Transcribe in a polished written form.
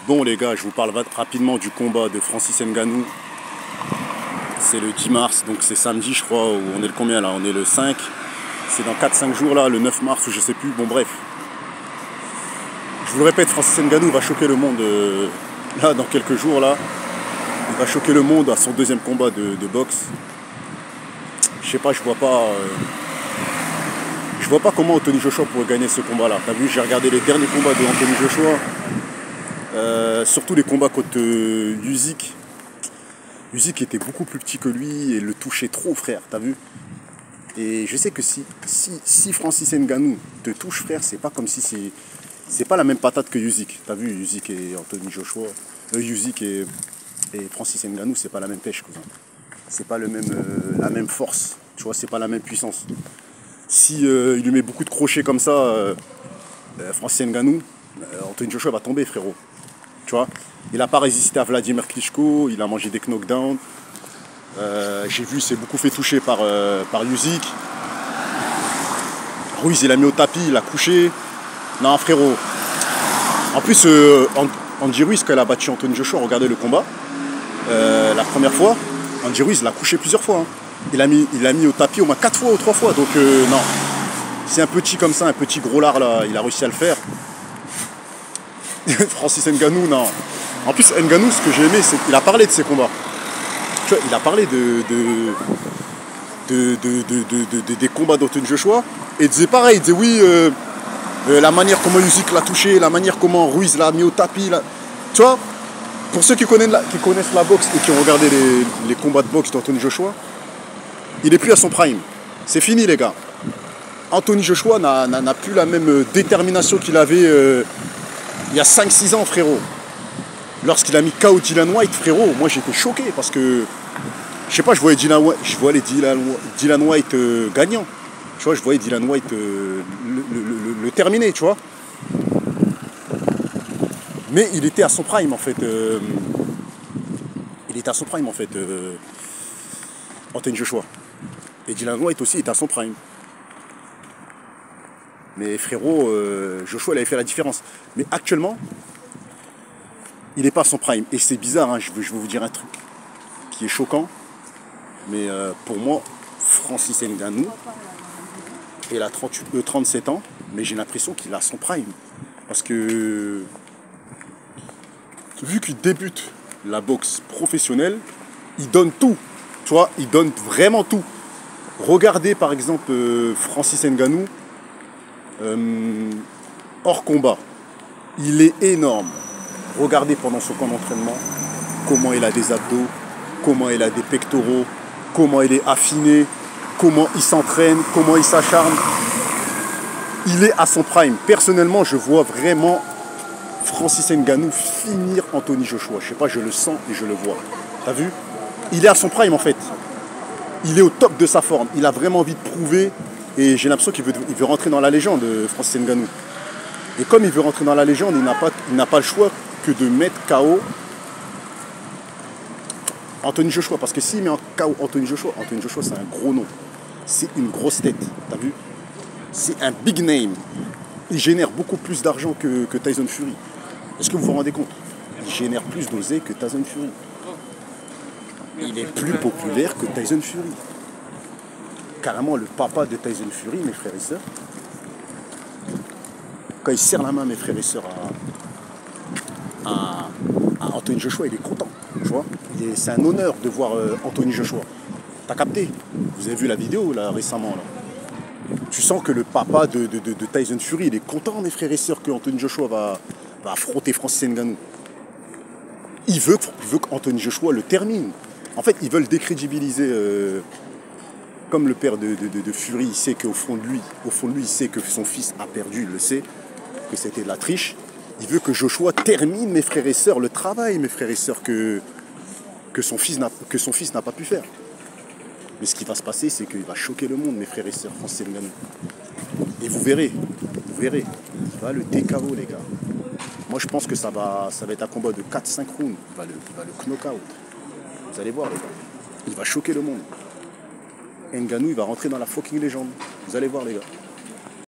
Bon les gars, je vous parle rapidement du combat de Francis Ngannou. C'est le 10 mars, donc c'est samedi je crois, où on est le combien là? On est le 5. C'est dans 4-5 jours là, le 9 mars ou je sais plus, bon bref. Je vous le répète, Francis Ngannou va choquer le monde là dans quelques jours là. Il va choquer le monde à son deuxième combat de boxe. Je sais pas, je vois pas comment Anthony Joshua pourrait gagner ce combat là. T'as vu, j'ai regardé les derniers combats de Anthony Joshua. Surtout les combats contre Usyk. Usyk était beaucoup plus petit que lui et le touchait trop, frère, t'as vu? Et je sais que si Francis Ngannou te touche, frère, c'est pas comme si c'est pas la même patate que Usyk. T'as vu, Usyk et Anthony Joshua, Usyk et Francis Ngannou, c'est pas la même pêche, cousin. C'est pas la même force, tu vois, c'est pas la même puissance. Si il lui met beaucoup de crochets comme ça, Francis Ngannou, Anthony Joshua va tomber, frérot. Tu vois, il n'a pas résisté à Vladimir Klitschko, il a mangé des knockdowns. J'ai vu, il s'est beaucoup fait toucher par Usyk. Ruiz, il l'a mis au tapis, il l'a couché. Non, frérot. En plus, Andy Ruiz, quand il a battu Anthony Joshua, regardez le combat. La première fois, Andy Ruiz l'a couché plusieurs fois. Hein. Il l'a mis au tapis au moins 4 fois ou 3 fois. Donc, non. C'est un petit comme ça, un petit gros lard, là, il a réussi à le faire. Francis Ngannou, non. En plus, Ngannou, ce que j'ai aimé, c'est qu'il a parlé de ses combats. Tu vois, il a parlé des combats d'Anthony Joshua. Et il disait pareil, il disait oui, la manière comment Usyk l'a touché, la manière comment Ruiz l'a mis au tapis. Là. Tu vois, pour ceux qui connaissent la boxe et qui ont regardé les combats de boxe d'Anthony Joshua, il n'est plus à son prime. C'est fini, les gars. Anthony Joshua n'a plus la même détermination qu'il avait il y a 5-6 ans, frérot. Lorsqu'il a mis KO Dillian Whyte, frérot, moi j'étais choqué parce que, je sais pas, je voyais Dillian Whyte gagnant. Tu vois, je voyais Dillian Whyte le terminer, tu vois. Mais il était à son prime, en fait. Il était à son prime, en fait, Anthony Joshua. Et Dillian Whyte aussi était à son prime. Mais frérot, Joshua, il avait fait la différence. Mais actuellement, il n'est pas à son prime. Et c'est bizarre, hein, je vais vous dire un truc qui est choquant. Mais pour moi, Francis Ngannou, il a 37 ans, mais j'ai l'impression qu'il a son prime. Parce que, vu qu'il débute la boxe professionnelle, il donne tout. Tu vois, il donne vraiment tout. Regardez par exemple Francis Ngannou, hors combat. Il est énorme. Regardez pendant son camp d'entraînement comment il a des abdos, comment il a des pectoraux, comment il est affiné, comment il s'entraîne, comment il s'acharne. Il est à son prime. Personnellement, je vois vraiment Francis Ngannou finir Anthony Joshua. Je sais pas, je le sens et je le vois. T'as vu? Il est à son prime en fait. Il est au top de sa forme. Il a vraiment envie de prouver. Et j'ai l'impression qu'il veut rentrer dans la légende, Francis Ngannou. Et comme il veut rentrer dans la légende, il n'a pas le choix que de mettre KO Anthony Joshua. Parce que s'il met en KO Anthony Joshua c'est un gros nom. C'est une grosse tête, t'as vu? C'est un big name. Il génère beaucoup plus d'argent que Tyson Fury. Est-ce que vous vous rendez compte? Il génère plus d'osé que Tyson Fury. Il est plus populaire que Tyson Fury. Carrément le papa de Tyson Fury, mes frères et sœurs. Quand il serre la main, mes frères et sœurs, à Anthony Joshua, il est content. Tu vois, c'est un honneur de voir Anthony Joshua. T'as capté? Vous avez vu la vidéo là récemment là. Tu sens que le papa de Tyson Fury, il est content, mes frères et sœurs, que Anthony Joshua va affronter Francis Ngannou. Il veut qu'Anthony Joshua le termine. En fait, ils veulent décrédibiliser. Comme le père de Fury, il sait qu'au fond de lui, il sait que son fils a perdu, il le sait, que c'était de la triche. Il veut que Joshua termine, mes frères et sœurs, le travail, mes frères et sœurs, que son fils n'a pas pu faire. Mais ce qui va se passer, c'est qu'il va choquer le monde, mes frères et sœurs, Francis Ngannou. Et vous verrez. Il va le TKO, les gars. Moi, je pense que ça va être un combat de 4-5 rounds. Il va le knock-out. Vous allez voir, les gars. Il va choquer le monde. Ngannou, il va rentrer dans la fucking légende. Vous allez voir, les gars.